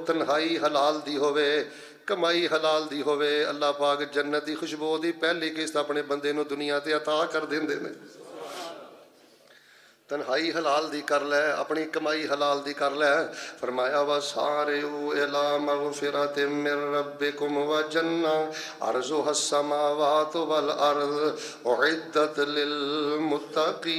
تنہائی حلال دی ہوے کمائی حلال دی ہوے اللہ پاک جنت دی خوشبو دی پہلی قسط اپنے بندے نو دنیا تے عطا کر دیندے نے تنہائی حلال دی کر لے اپنی کمائی حلال دی کر لے فرمایا وَسَارِعُوا إِلَىٰ مَغْفِرَةٍ مِّن رَّبِّكُمْ وَجَنَّةٍ عَرْضُهَا السَّمَاوَاتُ وَالْأَرْضُ أُعِدَّتْ لِلْمُتَّقِينَ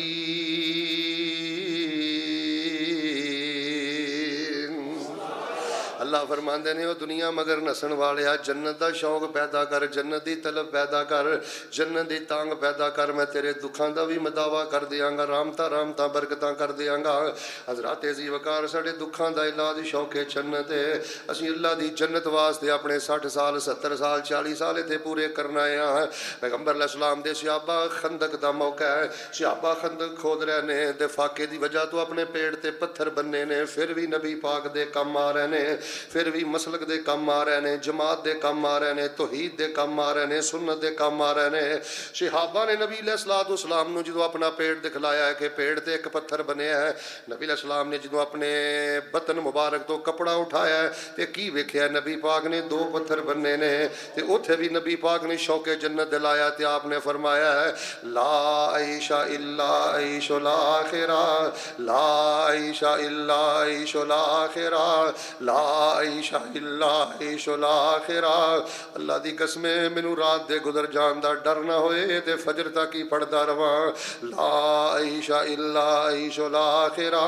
اللہ فرماندے نے او دنیا مگر نسن والیا جنت دا شوق پیدا کر جنت دی طلب پیدا کر جنت دی تانگ پیدا کر میں تیرے دکھاں دا بھی مداوا کر دیاں گا رحمتاں برکتاں کر دیاں گا حضرات ذی وقار ساڈے دکھاں دا علاج شوق جنت ہے اسی اللہ دی جنت واسطے اپنے 60 سال 70 سال 40 سال تے پورے کرنا ہے پیغمبر علیہ السلام دے صحابہ خندق دا موقع ہے صحابہ خندق کھود رہے نے تے فاقے دی وجہ تو اپنے پیڑ تے پتھر بننے نے پھر بھی نبی پاک دے کم آ رہے نے پھر بھی مسلک دے کام آ رہے نے جماعت دے کام آ رہے نے توحید دے کام آ رہے نے سنت دے کام آ رہے نے صحابہ نے نبی علیہ السلام نو جدو اپنا پیڑ دکھلایا ہے کہ پیڑ تے ایک پتھر بنے ہے نبی علیہ السلام نے جدو اپنے بطن مبارک تو کپڑا اٹھایا ہے تے کی ویکھیا نبی پاک نے 2 پتھر بننے نے تے اوتھے بھی نبی پاک نے شوق جنت دلایا تے آپ نے فرمایا ہے لا عیش الا عیش الاخرہ لا عیش الا عیش الاخرہ لا عیش الا عیش الاخرہ اللہ دی قسم مینوں رات دے گزر جان دا ڈر نہ ہوئے تے فجر تک ہی پڑھدا رواں لا عیش الا عیش الاخرہ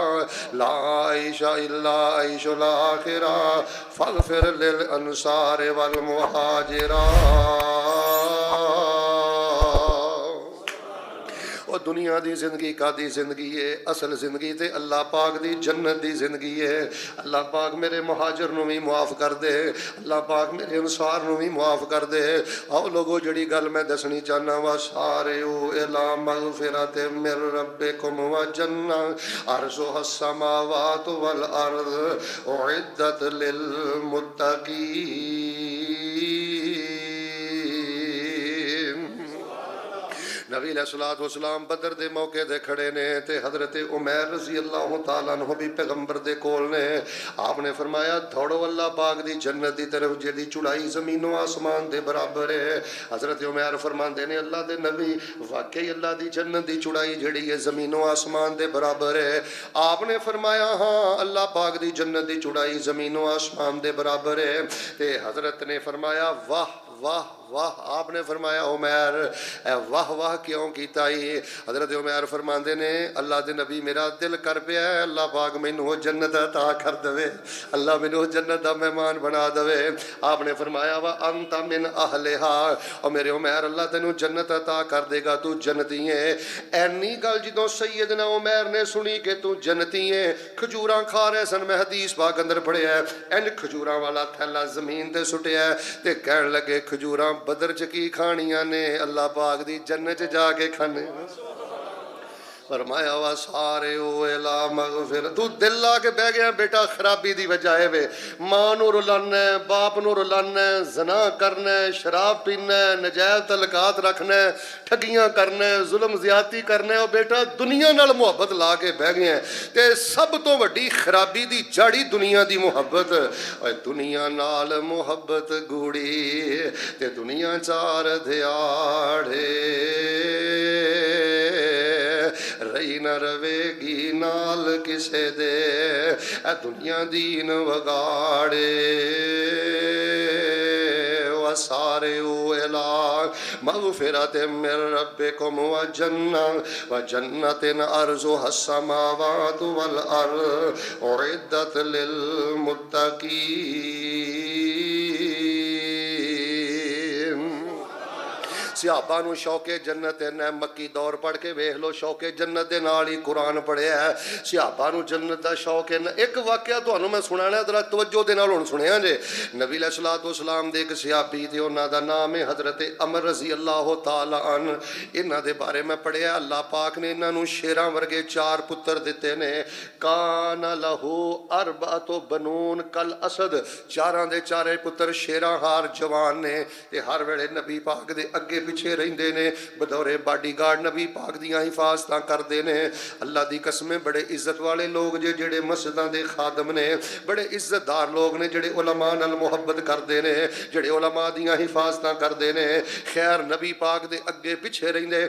لا عیش الا عیش الاخرہ فاغفر للانصار والمہاجرین دنیا دی زندگی کا دی زندگی ہے اصل زندگی تے اللہ پاک دی جنت دی زندگی ہے اللہ پاک میرے مہاجر نو بھی معاف کر دے اللہ پاک میرے انصار نو بھی معاف کر دے آؤ لوگو جڑی گل میں دسنی چاہنا وَسَارِعُوا إِلَىٰ مَغْفِرَةٍ مِّن رَّبِّكُمْ وَجَنَّةٍ عَرْضُهَا السَّمَاوَاتُ وَالْأَرْضُ أُعِدَّتْ لِلْمُتَّقِينَ نبی علیہ السلام بدر دے موقع دے کھڑے نے تے حضرت عمیر رضی اللہ تعالیٰ عنہ بھی پیغمبر دے کول نے آپ نے فرمایا دوڑو اللہ پاک دی جنت دی طرف جیڑی چڑائی زمین و آسمان دے برابر ہے حضرت عمیر فرماندے نے اللہ دے نبی واقعی اللہ دی جنت دی چڑائی جیڑی ہے زمین و آسمان دے برابر ہے آپ نے فرمایا ہاں اللہ پاک دی جنت دی چڑائی زمین و آسمان دے برابر ہے تے حضرت نے فرمایا واہ واہ واہ آپ نے فرمایا عمیر اے واہ واہ کیوں کیتا ہی حضرت عمیر فرماندے نے اللہ دے نبی میرا دل کر پیا ہے اللہ پاک مینوں جنت عطا کر دے اللہ مینوں جنت دا مہمان بنا دے آپ نے فرمایا وا انت من اہلھا او میرے عمیر اللہ تینوں جنت عطا کر دے گا تو جنتی ہے اینی گل جدوں سیدنا عمیر نے سنی کہ تو جنتی ہے کھجوراں کھا رہے سن میں حدیث پاک اندر پڑھیا ہے این کھجوراں والا تھیلا زمین تے سٹیا ہے تے کہن لگے کھجوراں بدر چکی کھانیاں نے اللہ پاک دی جنت جا کے کھانے فرمایا وَسَارِعُوا إِلَىٰ مَغْفِرَةٍ تو دل لا کے بہ گیا بیٹا خرابی دی وجہ ہے وے ماں نو رلانا ہے باپ نو رلانا ہے زنا کرنا ہے شراب پینا ہے نجائز تعلقات رکھنا ہے ٹھگیاں کرنا ہے ظلم زیادتی کرنا ہے او بیٹا دنیا نال محبت لا کے بہ گئے ہیں تے سب تو وڈی خرابی دی جڑی دنیا دی محبت اے دنیا نال محبت گوڑی تے دنیا چار دھیاڑے رہی نہ روے گی نال کسے دے اے دنیا دین وگاڑے وَسَارِعُوا إِلَىٰ مَغْفِرَةٍ مِّن رَّبِّكُمْ وَجَنَّةٍ عَرْضُهَا السَّمَاوَاتُ وَالْأَرْضُ أُعِدَّتْ لِلْمُتَّقِينَ صحابہ نو شوق جنت ہے مکی دور پڑھ کے ویکھ لو شوق جنت دے نال ہی قرآن پڑھیا ہے صحابہ نو جنت دا شوق ہے ایک واقعہ تانوں میں سنانا ذرا توجہ دے نال ہن سنیا جے نبی علیہ السلام دے ایک صحابی تے انہاں دا نام ہے حضرت عمر رضی اللہ تعالی عنہ انہاں دے بارے میں پڑھیا اللہ پاک نے انہاں نو شیراں ورگے 4 پتر دتے نے کان لہو اربعۃ بنون کل اسد چاراں دے چارے پتر شیراں ہار جوان نے تے ہر ویلے نبی پاک دے اگے ਪਿੱਛੇ ਰਹਿੰਦੇ ਨੇ, ਬਦੌਰੇ ਬਾਡੀਗਾਰਡ ਨਬੀ ਪਾਕ ਦੀਆਂ ਹਿਫਾਜ਼ਤਾਂ ਕਰਦੇ ਨੇ। ਅੱਲਾ ਦੀ ਕਸਮ, ਬੜੇ ਇੱਜ਼ਤ ਵਾਲੇ ਲੋਕ ਜੇ ਜਿਹੜੇ ਮਸਜਿਦਾਂ ਦੇ ਖਾਦਮ ਨੇ, ਬੜੇ ਇੱਜ਼ਤਦਾਰ ਲੋਕ ਨੇ ਜਿਹੜੇ ਉਲਮਾ ਨਾਲ ਮੁਹੱਬਤ ਕਰਦੇ ਨੇ, ਜਿਹੜੇ ਉਲਮਾ ਦੀਆਂ ਹਿਫਾਜ਼ਤਾਂ ਕਰਦੇ ਨੇ। ਖੈਰ ਨਬੀ ਪਾਕ ਦੇ ਅੱਗੇ ਪਿੱਛੇ ਰਹਿੰਦੇ।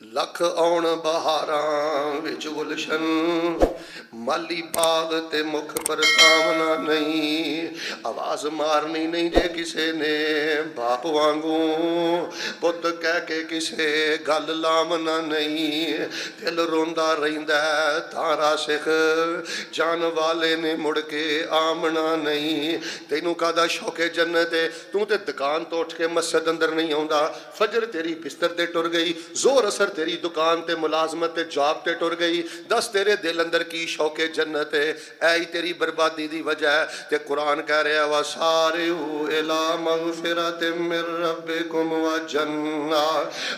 ਲੱਖ ਆਉਣ ਬਹਾਰਾਂ ਵਿੱਚ ਗੁਲਸ਼ਨ, ਮਾਲੀ ਬਾਗ ਤੇ ਮੁਖ ਪਰਤਾਵਨਾ ਨਹੀਂ। ਆਵਾਜ਼ ਮਾਰਨੀ ਨਹੀਂ ਜੇ ਕਿਸੇ ਨੇ ਬਾਪ ਵਾਂਗੂ, ਪੁੱਤ ਕਹਿ ਕੇ ਕਿਸੇ ਗੱਲ ਲਾਮਨਾ ਨਹੀਂ। ਦਿਲ ਰੋਂਦਾ ਰਹਿੰਦਾ ਤਾਰਾ ਸਿੱਖ, ਜਾਨ ਵਾਲੇ ਨੇ ਮੁੜ ਕੇ ਆਮਣਾ ਨਹੀਂ। ਤੈਨੂੰ ਕਾਹਦਾ ਸ਼ੌਕੇ ਜੰਨਤ ਹੈ, ਤੂੰ ਤੇ ਦੁਕਾਨ ਤੋਂ ਉੱਠ ਕੇ ਮਸਜਿਦ ਅੰਦਰ ਨਹੀਂ ਆਉਂਦਾ। ਫਜਰ ਤੇਰੀ ਬਿਸਤਰ ਤੇ ਟੁਰ ਗਈ, ਜ਼ੋਰ ਅਸਰ ਤੇਰੀ ਦੁਕਾਨ ਤੇ ਮੁਲਾਜ਼ਮਤ ਤੇ ਜੌਬ ਤੇ ਟੁਰ ਗਈ। ਦੱਸ ਤੇਰੇ ਦਿਲ ਅੰਦਰ ਕੀ ਸ਼ੌਕੇ ਜੰਨਤ ਹੈ? ਐ ਹੀ ਤੇਰੀ ਬਰਬਾਦੀ ਦੀ ਵਜ੍ਹਾ ਹੈ। ਤੇ ਕੁਰਾਨ ਕਹਿ ਰਿਹਾ ਵਾ ਸਾਰਿਉ ਇਲਾ ਮਗਫਿਰਤ ਮਿਰ ਰੱਬਿਕੁਮ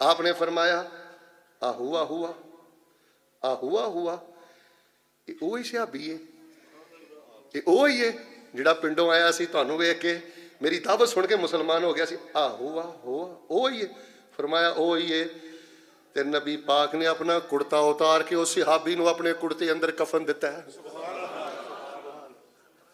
آپ نے فرمایا آہوا ہوا آہوا ہوا وہی صحابی ہے یہ وہی ہے جڑا پنڈوں آیا سی تانوں ویکھ کے میری دعوت سن کے مسلمان ہو گیا سی آہوا ہوا وہی ہے فرمایا وہی ہے تے نبی پاک نے اپنا کرتا اتار کے اس صحابی نو اپنے کرتے اندر کفن دیتا ہے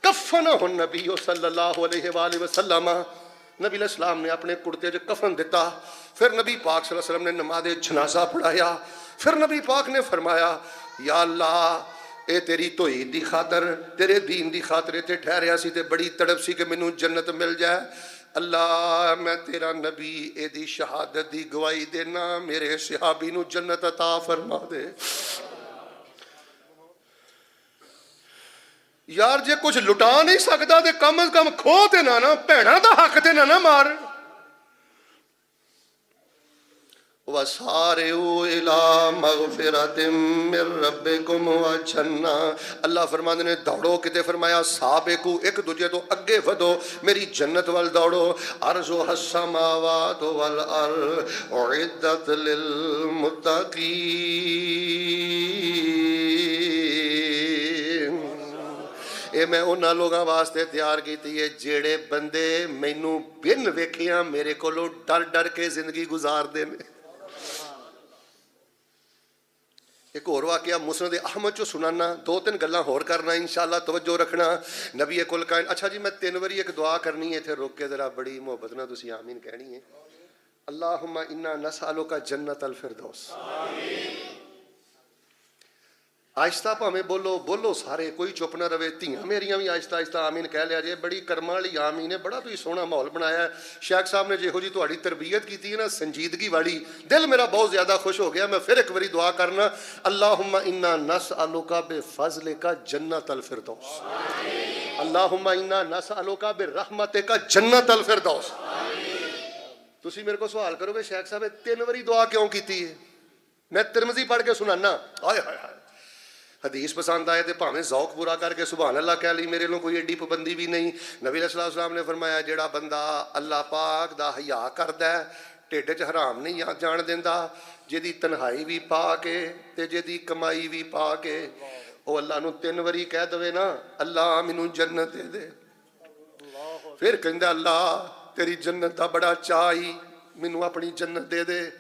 کفنہ النبی صلی اللہ علیہ وآلہ وسلم نبی علیہ السلام نے اپنے کرتے جو کفن دیتا پھر نبی پاک صلی اللہ علیہ وسلم نے نماز جنازہ پڑھایا پھر نبی پاک نے فرمایا یا اللہ اے تیری توحید دی خاطر تیرے دین دی خاطر تے ٹھہریا سی تے بڑی تڑپ سی کہ مینوں جنت مل جائے اللہ میں تیرا نبی اے دی شہادت دی گواہی دینا میرے صحابی نو جنت عطا فرما دے یار جے کچھ لٹا نہیں سکتا تے کم از کم کھو تے نہ بھیڑاں دا حق تے نہ مار وَسَارِعُوا إِلَىٰ مَغْفِرَةٍ مِّن رَّبِّكُمْ وَجَنَّةٍ اللہ فرماندے نے دوڑو کتے فرمایا سابقو ایک دوجے تو اگے ودو میری جنت وال دوڑو عرضها السماوات والارض اعدت للمتقین اے میں انہاں لوگاں واسطے تیار کیتی ہے جیڑے بندے مینوں بن ویکھیاں میرے کولوں ڈر ڈر کے زندگی گزار دے نے ایک اور واقعہ مسند احمد چو سنانا دو تین گلاں ہور کرنا انشاءاللہ توجہ رکھنا نبی کل کائن اچھا جی میں تین واری ایک دعا کرنی ہے تھے روک کے ذرا بڑی محبت نہ تسی آمین کہنی ہے اللہم انا نسألک جنت الفردوس آہستہ پاویں بولو سارے کوئی چپ نہ رہے تھیاں میریاں بھی آہستہ آہستہ آمین کہہ لیا جائے بڑی کرما والی آمین ہے بڑا تو سونا ماحول بنایا ہے شیخ صاحب نے جہو جی تہاڈی تربیت کی ہے نا سنجیدگی والی دل میرا بہت زیادہ خوش ہو گیا میں پھر ایک باری دعا کرنا اللہم انا نسألک بفضلک جنت الفردوس اللہم انا نسألک برحمتک جنت الفردوس تسی میرے کو سوال کرو گے شیخ صاحب تین واری دعا کیوں کیتی ہے میں ترمذی پڑھ کے سنانا ہائے ہائے ہائے حدیث پسند آئے تھے پاویں ذوق پورا کر کے سبحان اللہ کہہ لی میرے لوگ کوئی ایڈی پابندی بھی نہیں نبی علیہ السلام نے فرمایا جیڑا بندہ اللہ پاک دا حیا کردا ہے ٹھڈ چ حرام نہیں جان دیندا جیدی تنہائی بھی پا کے تے جیدی کمائی بھی پا کے او اللہ نو تین واری کہہ دوے نا اللہ مینوں جنت دے دے پھر کہندا اللہ تیری جنت دا بڑا چاہی مینوں اپنی جنت دے دے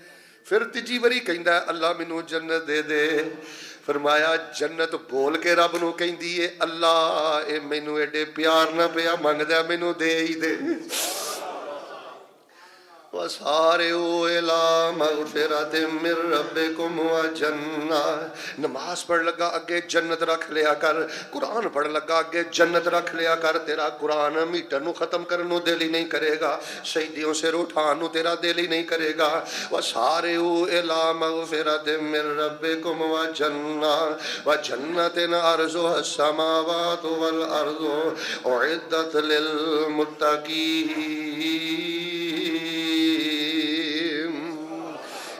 پھر تیجی واری کہندا اللہ مینوں جنت دے دے فرمایا جنت بول کے رب نو کہندی ہے اللہ اے مینوں ایڈے پیار نہ پیا منگدا مینوں دے ہی دے وَسَارِعُوا إِلَىٰ مَغْفِرَةٍ مِّن رَّبِّكُمْ وَجَنَّةٍ نماز پڑھ لگا اگے جنت رکھ لیا کر قرآن پڑھ لگا اگے جنت رکھ لیا کر تیرا قرآن میٹر نو ختم کرن نو دل ہی نہیں کرے گا شہیدیوں سے اٹھان نو تیرا دل ہی نہیں کرے گا وَسَارِعُوا إِلَىٰ مَغْفِرَةٍ مِّن رَّبِّكُمْ وَجَنَّةٍ عَرْضُهَا السَّمَاوَاتُ وَالْأَرْضُ أُعِدَّتْ لِلْمُتَّقِينَ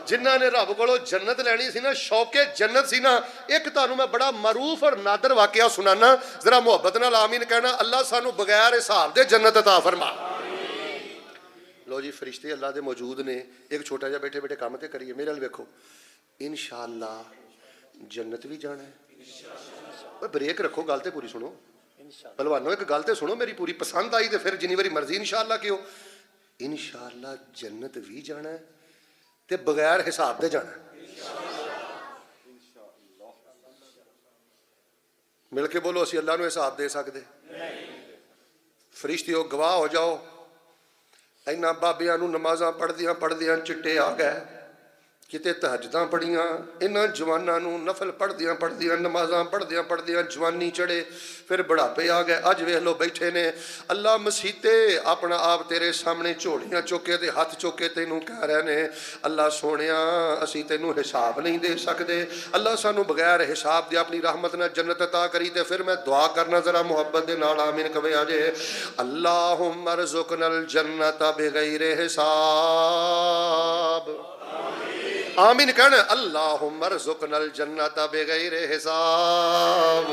جنہاں نے رب کو جنت لینی سی نا شوق جنت سی نا ایک تانوں میں بڑا معروف اور نادر واقعہ سنانا ذرا محبت نال آمین کہنا اللہ سانو بغیر حساب دے جنت عطا فرما لو جی فرشتے اللہ دے موجود نے ایک چھوٹا جا بیٹھے بیٹھے کام تے کریے میرے ال ویکھو انشاءاللہ جنت بھی جانا ہے بریک رکھو گل تے پوری سنو پہلوانو ایک گل تے سنو میری پوری پسند آئی تے پھر جنی واری مرضی انشاءاللہ کیوں انشاءاللہ جنت بھی جانا ہے تے بغیر حساب دے جانا مل کے بولو اسی اللہ نو حساب دے سکدے فرشتیو گواہ ہو جاؤ اینا بابیاں نو نمازاں پڑھدیاں چٹے آ گئے کتے تہجداں پڑھیاں انہاں جواناں نو نفل پڑھدیاں نمازاں پڑھدیاں جوانی چڑھے پھر بڑھاپے آ گئے اج ویکھ لو بیٹھے نے اللہ مسیتے اپنا آپ تیرے سامنے جھولیاں چوکے تے ہاتھ چوکے تینوں کہہ رہے نے اللہ سونیا اسی تینوں حساب نہیں دے سکدے اللہ سانو بغیر حساب دے اپنی رحمت نہ جنت عطا کری تے پھر میں دعا کرنا ذرا محبت دے نال آمین کہے آجے اللہم ارزقنا الجنت بغیر حساب آمین کہنا اللہم ارزقنا الجنت بغیر حساب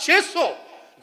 600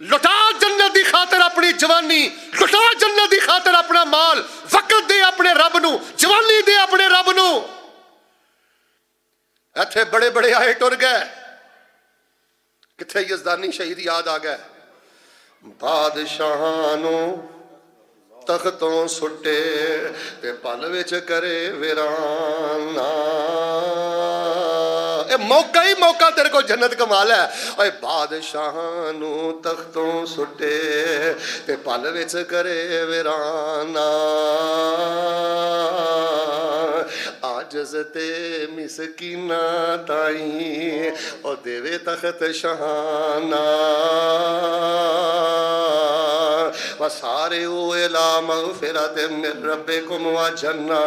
لٹا جنت دی خاطر اپنی جوانی، لٹا جنت دی خاطر اپنا مال، وقت دے اپنے رب نو، جوانی دے اپنے رب نو. ایتھے بڑے بڑے آئے ٹر گئے، کتھے یزدانی شہید یاد آ گئے. بادشاہانوں تختوں سٹے تے پل وچ کرے ویرانا. اے موقع ہی موقع تیرے کو جنت کمال ہے. اے بادشاہاں نو تختوں سٹے تے پل وچ کرے ویرانا. عاجز تے مسکیناں تائیں او دیوے تخت شہانہ. وسارعوا إلى مغفرة من ربكم وجنة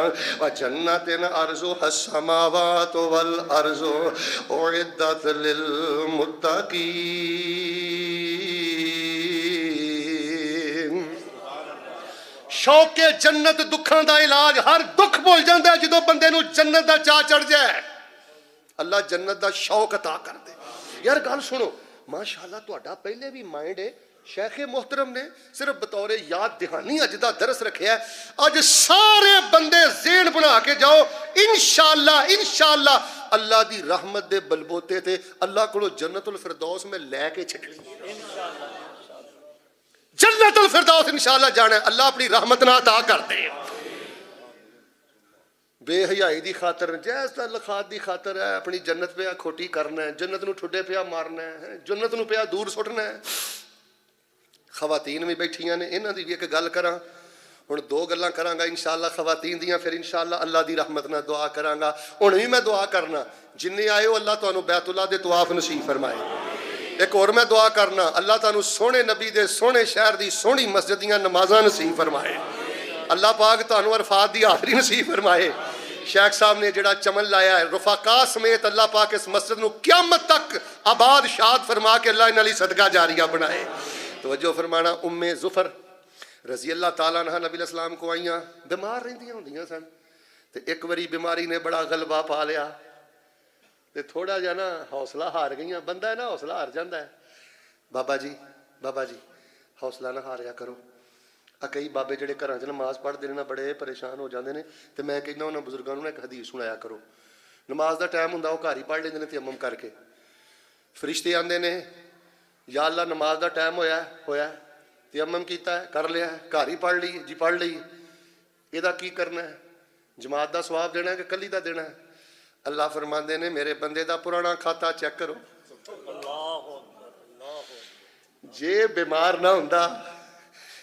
عرضها السماوات والأرض أعدت للمتقين. شوق جنت دکھاں دا علاج، ہر دکھ بھول جاندا ہے جدوں بندے نو جنت دا چاہ چڑھ جائے. اللہ جنت دا شوق عطا کر دے. یار گل سنو، ماشاءاللہ تہاڈا پہلے بھی مائنڈ ہے. شیخ محترم نے صرف بطور یاد دہانی اج دا درس رکھیا ہے. اج سارے بندے ذہن بنا کے جاؤ، انشاءاللہ اللہ دی رحمت دے بلبوتے تے اللہ کولو جنت الفردوس میں لے کے چھٹنی. جنت الفردوس انشاءاللہ جانا ہے. اللہ اپنی رحمت نہ عطا کر دے. بے حیائی دی خاطر، جائز تعلقات دی خاطر ہے اپنی جنت پہ کھوٹی کرنا ہے، جنت نو ٹھڈے پہ مارنا ہے، جنت نو پہ دور سٹنا ہے. خواتین بھی بیٹھیاں نے، انہاں دی بھی ایک گل کراں. ہن دو گلاں کراں گا انشاءاللہ خواتین دیاں، پھر انشاءاللہ اللہ دی رحمت نال دعا کراں گا. ہن بھی میں دعا کرنا جننے آئے ہو اللہ تانوں بیت اللہ دے طواف نصیب فرمائے. ایک اور میں دعا کرنا اللہ تانوں سونے نبی دے سونے شہر دی سونی مسجد دیاں نمازاں نصیب فرمائے. اللہ پاک تانوں عرفات دی حاضری نصیب فرمائے. شیخ صاحب نے جڑا چمن لایا ہے رفقا سمیت اللہ پاک اس مسجد نو قیامت تک آباد شاد فرما کے اللہ انہاں لئی صدقہ جاریہ بنائے. توجہ فرمانا. ام ظفر رضی اللہ تعالیٰ عنہ نبی علیہ السلام کو آئیاں، بیمار رہندیاں ہوندیاں سن تے ایک واری بیماری نے بڑا غلبہ پا لیا تے تھوڑا جا نا حوصلہ ہار گئیاں. بندہ ہے نا حوصلہ ہار جاندا ہے. بابا جی حوصلہ نہ ہاریا کرو. کئی بابے جڑے گھراں چ نماز پڑھدے نے نا بڑے پریشان ہو جاندے نے تے میں کہنا انہاں بزرگاں نوں ایک حدیث سنایا کرو. نماز دا ٹائم ہوندا او گھر ہی پڑھ لیندے نے تیمم کر کے. فرشتے آندے نے یا اللہ نماز دا ٹائم ہویا ہے، تیمم کیتا ہے کر لیا ہے، گھر ہی پڑھ لی جی پڑھ لی. یہ کی کرنا ہے؟ جماعت دا ثواب دینا ہے کہ کلی دا دینا ہے؟ اللہ فرماندے نے میرے بندے دا پرانا کھاتا چیک کرو. جے بیمار نہ ہوندا،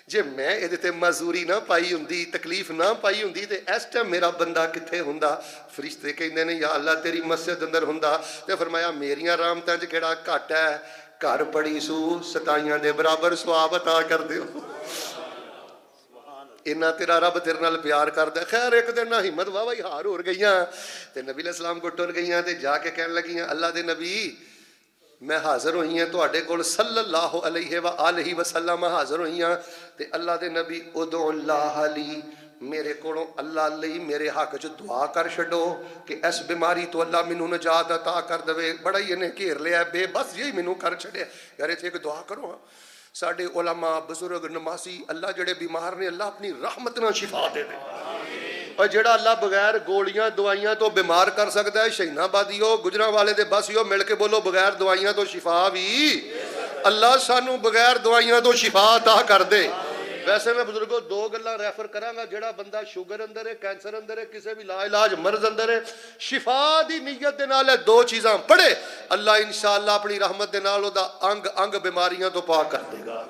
جے میں یہ تے معذوری نہ پائی ہوندی، تکلیف نہ پائی ہوندی تے اس ٹائم میرا بندہ کتھے ہوندا؟ فرشتے کہندے نے یا اللہ تیری مسجد اندر ہوندا. تے فرمایا میریاں رحمتاں چ کیڑا گھٹ ہے، گھر پڑی سو ستائیاں دے برابر ثواب عطا کر دیو. اینا تیرا رب تیرے نال پیار کردا. خیر ایک دن نہ ہمت واہ ہی ہار ہو گئیاں تے نبی علیہ السلام کو ٹر گئیاں تے جا کے کہنے لگیاں اللہ دے نبی میں حاضر ہوئی ہیں تواڈے کول صلی اللہ علیہ وآلہ وسلم حاضر ہوئی ہیں تے اللہ دے نبی ادعو اللہ لی میرے کولوں اللہ لئی میرے حق چ دعا کر چھڈو کہ اس بیماری تو اللہ مینوں نجات عطا کر دے. بڑا ہی انہیں گھیر لیا بے بس یہی مینوں کر چھڈیا. یار ایتھے ایک دعا کرو. ہاں ساڈے علماء بزرگ نمازی اللہ جڑے بیمار نے اللہ اپنی رحمت نال شفا دے دے. اور جڑا اللہ بغیر گولیاں دوائیاں تو بیمار کر سکتا ہے شہین آبادیو گجراں دے بسیو مل کے بولو بغیر دوائیاں تو شفا بھی اللہ سانو بغیر دوائیاں تو شفا عطا کر دے. ویسے میں بزرگوں دو گلاں ریفر کراں گا. جڑا بندہ شوگر اندر ہے، کینسر اندر ہے، کسی بھی لا علاج مرض اندر ہے، شفا دی نیت دے نال دو چیزاں پڑھے اللہ انشاءاللہ اپنی رحمت دے نال او دا انگ انگ بیماریاں تو پاک کر دے گا.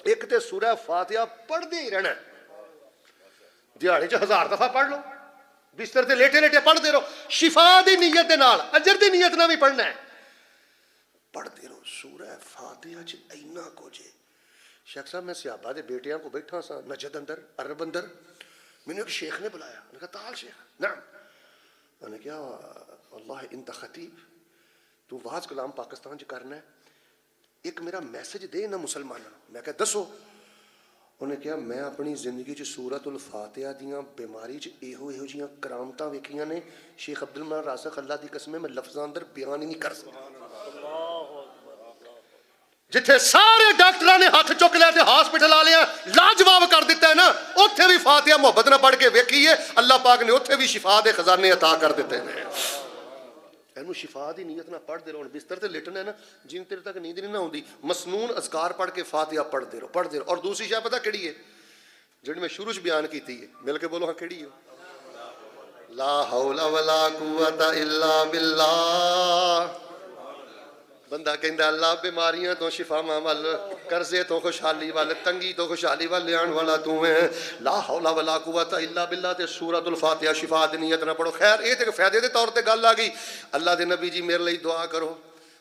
ایک تے سورہ فاتحہ پڑھدے ہی رہنا، دیہاڑی 1000 دفعہ پڑھ لو، بستر تے لیٹے لیٹے پڑھتے رہو، شفا دی نیت دے نال، اجر دی نیت نہ بھی پڑھنا ہے. پڑھتے رہو سورہ فاتحہ چ اینا کچھ ہے. شیخ صاحب میں صحابہ دے بیٹیاں کو بیٹھا سا نجد اندر عرب اندر، میں نے ایک شیخ نے بلایا. میں نے کہا تعال شیخ. نعم. میں نے کہا اللہ انت خطیب، تو واز کلام پاکستان چ کرنا ہے، ایک میرا میسج دے نہ مسلمانوں. میں کہا دسو. انہیں کہا میں اپنی زندگی چ سورۃ الفاتحہ دیاں بیماری چ ایہو جیاں کرامتاں ویکھیاں نے شیخ عبدالمنان راسخ اللہ دی قسم میں لفظاں اندر بیان ہی نہیں کر سکتا. ਜਿੱਥੇ ਸਾਰੇ ਡਾਕਟਰਾਂ ਨੇ ਹੱਥ ਚੁੱਕ ਲਿਆ ਤੇ ਹਸਪੀਟਲ ਵਾਲਿਆਂ ਲਾਜਵਾਬ ਕਰ ਦਿੱਤਾ ਹੈ ਨਾ, ਉੱਥੇ ਵੀ ਫਾਤਿਹਾ ਮੁਹੱਬਤ ਨਾਲ ਪੜ੍ਹ ਕੇ ਵੇਖੀਏ, ਅੱਲਾਹ ਪਾਕ ਨੇ ਉੱਥੇ ਵੀ ਸ਼ਿਫਾ ਦੇ ਖਜ਼ਾਨੇ ਅਤਾ ਕਰ ਦਿੱਤੇ ਨੇ। ਇਹਨੂੰ ਸ਼ਿਫਾ ਦੀ ਨੀਅਤ ਨਾਲ ਪੜ੍ਹਦੇ ਰਹੋ। ਬਿਸਤਰ ਤੇ ਲੇਟਣਾ ਹੈ ਨਾ, ਜਿੰਨ ਤੇਰੇ ਤੱਕ ਨੀਂਦ ਨਹੀਂ ਨਾ ਆਉਂਦੀ, ਮਸਨੂਨ ਅਜ਼ਕਾਰ ਪੜ੍ਹ ਕੇ ਫਾਤਿਹਾ ਪੜ੍ਹਦੇ ਰਹੋ, ਪੜ੍ਹਦੇ ਰਹੋ। ਔਰ ਦੂਸਰੀ ਸ਼ੈ ਪਤਾ ਕਿਹੜੀ ਹੈ, ਜਿਹੜੀ ਮੈਂ ਸ਼ੁਰੂ 'ਚ ਬਿਆਨ ਕੀਤੀ ਹੈ, ਮਿਲ ਕੇ ਬੋਲੋ ਹਾਂ ਕਿਹੜੀ ਹੈ? ਲਾ ਹੌਲਾ ਵਲਾ ਕੁਵਤਾ ਇਲਾ ਬਿੱਲਾਹ। ਬੰਦਾ ਕਹਿੰਦਾ ਅੱਲਾ ਬਿਮਾਰੀਆਂ ਤੋਂ ਸ਼ਿਫਾਵਾਂ ਵੱਲ, ਕਰਜ਼ੇ ਤੋਂ ਖੁਸ਼ਹਾਲੀ ਵੱਲ, ਤੰਗੀ ਤੋਂ ਖੁਸ਼ਹਾਲੀ ਵੱਲ ਲਿਆਉਣ ਵਾਲਾ ਤੂੰ ਹੈ। ਲਾ ਹੌਲਾ ਵਲਾ ਕੁਵਤਾ ਇਲਾ ਬਿੱਲਾਹ ਤੇ ਸੂਰਤੁਲ ਫਾਤਿਹਾ ਸ਼ਿਫਾ ਦੀ ਨੀਅਤ ਨਾਲ ਪੜੋ। ਖੈਰ ਇਹ ਤੇ ਫਾਇਦੇ ਦੇ ਤੌਰ ਤੇ ਗੱਲ ਆ ਗਈ। ਅੱਲਾ ਦੇ ਨਬੀ ਜੀ ਮੇਰੇ ਲਈ ਦੁਆ ਕਰੋ।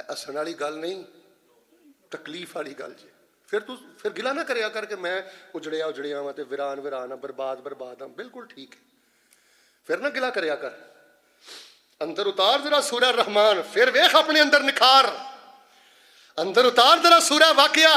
ਹੱਸਣ ਵਾਲੀ ਗੱਲ ਨਹੀਂ, ਤਕਲੀਫ ਵਾਲੀ ਗੱਲ ਜੇ। ਫਿਰ ਗਿਲਾ ਨਾ ਕਰਿਆ ਕਰ ਕਿ ਮੈਂ ਉਜੜਿਆ ਵਾਂ ਤੇ ਵਿਰਾਨ ਆ, ਬਰਬਾਦ ਆ। ਬਿਲਕੁਲ ਠੀਕ ਹੈ, ਫਿਰ ਨਾ ਗਿਲਾ ਕਰਿਆ ਕਰ। ਅੰਦਰ ਉਤਾਰ ਜਰਾ ਸੂਰਾ ਰਹਿਮਾਨ, ਫਿਰ ਵੇਖ ਆਪਣੇ ਅੰਦਰ ਨਿਖਾਰ। ਅੰਦਰ ਉਤਾਰ ਜਰਾ ਸੂਰਾ ਵਾਕਿਆ।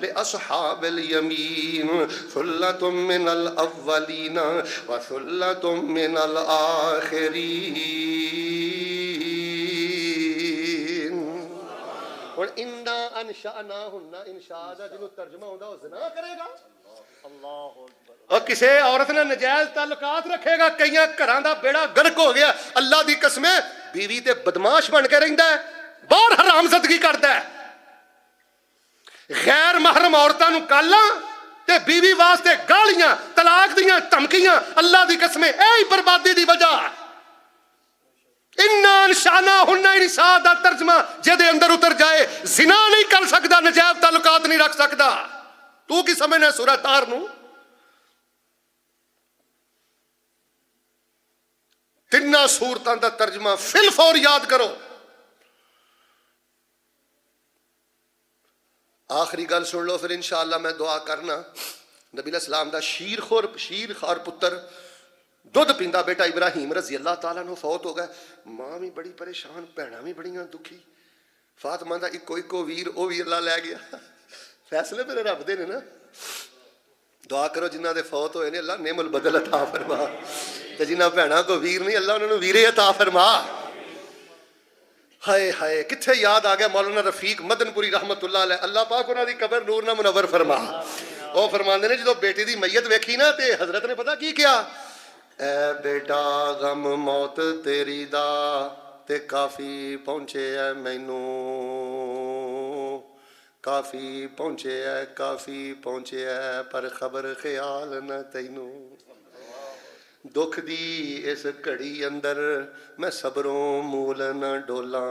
لأصحاب اليمين ثلة من الأولين وثلة من الآخرين۔ اور انا انشأناہن، انشاء دا جنوں ترجمہ ہوندا او زنا کرے گا، اور کسی عورت نے نجائز تعلقات رکھے گا۔ کئیاں گھراں دا بیڑا گرک ہو گیا، اللہ دی قسم ہے بیوی تے بدماش بن کے رہندا ہے، باہر حرام زدگی کردا ہے۔ غیر محرم عورتاں نو کالاں تے بیوی واسطے گالیاں، طلاق دیاں دھمکیاں، اللہ دی قسم اے بربادی دی وجہ۔ انا انشأناہن، انشاء دا ترجمہ جدے اندر اتر جائے زنا نہیں کر سکدا، نجائز تعلقات نہیں رکھ سکدا۔ تو کی سمجھنا سورہ تار نو؟ تیناں سورتاں دا ترجمہ فی الفور یاد کرو۔ آخری گل سن لو، پھر انشاءاللہ میں دعا کرنا۔ نبی علیہ السلام دا شیر خور پتر دودھ پیندا بیٹا ابراہیم رضی اللہ تعالیٰ عنہ فوت ہو گئے۔ ماں بھی بڑی پریشان، بہناں بھی بڑیاں دکھی۔ فاطمہ دا اکو ویر، او بھی اللہ لے گیا۔ فیصلے میرے رب دے نے نا۔ دعا کرو جنہ دے فوت ہوئے نے اللہ نعم البدل عطا فرما، تے جنہ بہناں کو ویر نہیں اللہ انہاں نوں ویرے عطا فرما۔ ہائے ہائے کتھے یاد آ گیا مولانا رفیق مدن پوری رحمت اللہ علیہ، اللہ پاک انہاں دی قبر نور نہ منور فرما۔ او فرماندے نے جدوں بیٹی دی میت ویکھی نا تے حضرت نے پتہ کی کیا؟ اے بیٹا غم موت تیری دا تے کافی پہنچے اے مینوں، کافی پہنچے اے پر خبر خیال نہ تینوں۔ دکھ دی اس گھڑی اندر میں صبروں مول نہ ڈولاں،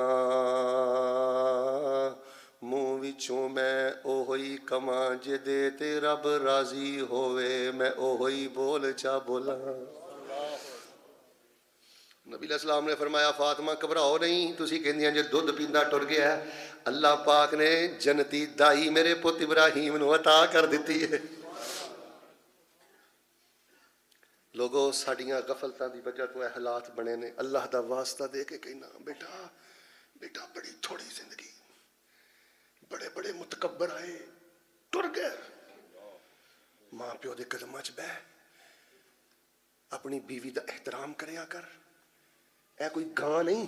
منہ وچوں میں اوہی کماں جدے تے رب راضی ہوئے، میں اوہی بول چا بولاں۔ نبی علیہ السلام نے فرمایا فاطمہ گھبراؤ نہیں، تسی کہندیاں جے دودھ پیندا ٹر گیا ہے، اللہ پاک نے جنتی دائی میرے پت ابراہیم نو عطا کر دیتی ہے۔ لوگوں ساڈیاں غفلتاں دی وجہ تو اے حالات بنے نے۔ اللہ دا واسطہ دے کے کہنا بیٹا بڑی تھوڑی زندگی، بڑے متکبر آئے ٹر گئے۔ ماں پیو دے قدماں چ بہ، اپنی بیوی دا احترام کریا کر۔ اے کوئی گاں نہیں،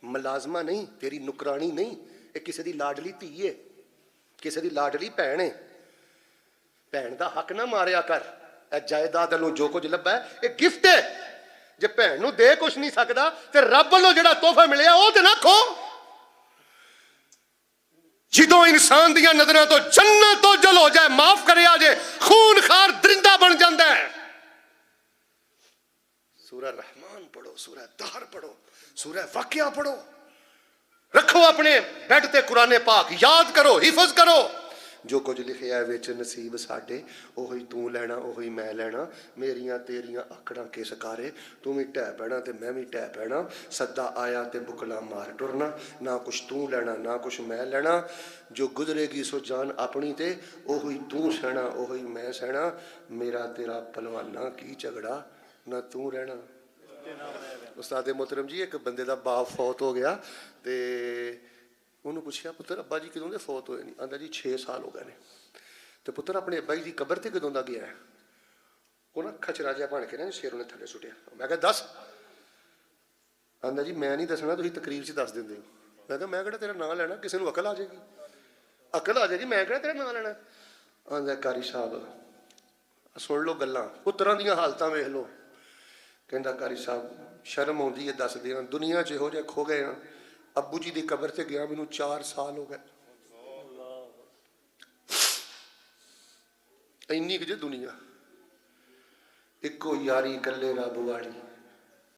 ملازمہ نہیں، تیری نکرانی نہیں، اے کسی دی لاڈلی دھی ہے، کسی دی لاڈلی بھین ہے۔ بھین دا حق نہ ماریا کر۔ اے جائیداد نو جو کچھ لبا ہے اے گفٹ ہے، جے بھین نو دے کچھ نہیں سکدا تے رب والوں جڑا تحفہ ملیا او تے نہ کھو۔ جدوں انسان دیاں نظراں تو جنت تو جل ہو جائے، معاف کرے آ جائے، خون خار درندہ بن جاندا ہے۔ سورہ رحمان پڑھو، سورہ دہر پڑھو، سورہ واقعہ پڑھو، رکھو اپنے بیڈ تے قرآن پاک، یاد کرو، حفظ کرو۔ جو کچھ لکھیا ہے وچ نصیب ساڈے، اوہی تو لینا اوہی میں لینا، میریاں تیریاں آکڑاں کے سکارے، تو بھی ٹہ پینا تے میں بھی ٹہ پینا، سدا آیا تے بکلا مار ٹرنا، نہ کچھ تو لینا نہ کچھ میں لینا۔ جو گزرے گی سو جان اپنی تے، اوہی تو سہنا اوہی میں سہنا، میرا تیرا پلوانا کی جھگڑا نہ تو رہنا۔ استاد محترم جی ایک بندے دا باپ فوت ہو گیا تے انہوں پوچھا پتر ابا جی کدوں دے فوت ہوئے نہیں؟ آندا جی 6 سال ہو گئے نے۔ تو پتر اپنے ابا جی دی قبر تے کدوں دا گیا ہے؟ وہ نا کھچرا جہا بن کے نا سر انہیں تھلے سٹیا۔ میں کہا دس۔ آندا جی میں نہیں دسنا، تسی تقریر چ دس دیندے ہو۔ میں کہا میں کہڑا تیرا نام لینا، کسی نو عقل آ جائے گی، عقل آ جائے گی، میں کہڑا تیرا نام لینا۔ آندا قاری صاحب سن لو گلاں، پتراں دیاں حالتاں ویکھ لو۔ ਕਹਿੰਦਾ ਕਾਰੀ ਸਾਹਿਬ ਸ਼ਰਮ ਆਉਂਦੀ ਹੈ ਦੱਸਦੇ ਹਾਂ, ਦੁਨੀਆ 'ਚ ਇਹੋ ਜਿਹੇ ਖੋ ਗਏ ਹਾਂ। ਅੱਬੂ ਜੀ ਦੀ ਕਬਰ ਤੇ ਗਿਆ ਮੈਨੂੰ 4 ਸਾਲ ਹੋ ਗਏ। ਇੰਨੀ ਕੁ ਜੇ ਦੁਨੀਆ, ਇੱਕੋ ਯਾਰੀ ਇਕੱਲੇ ਰੱਬ ਵਾਲੀ।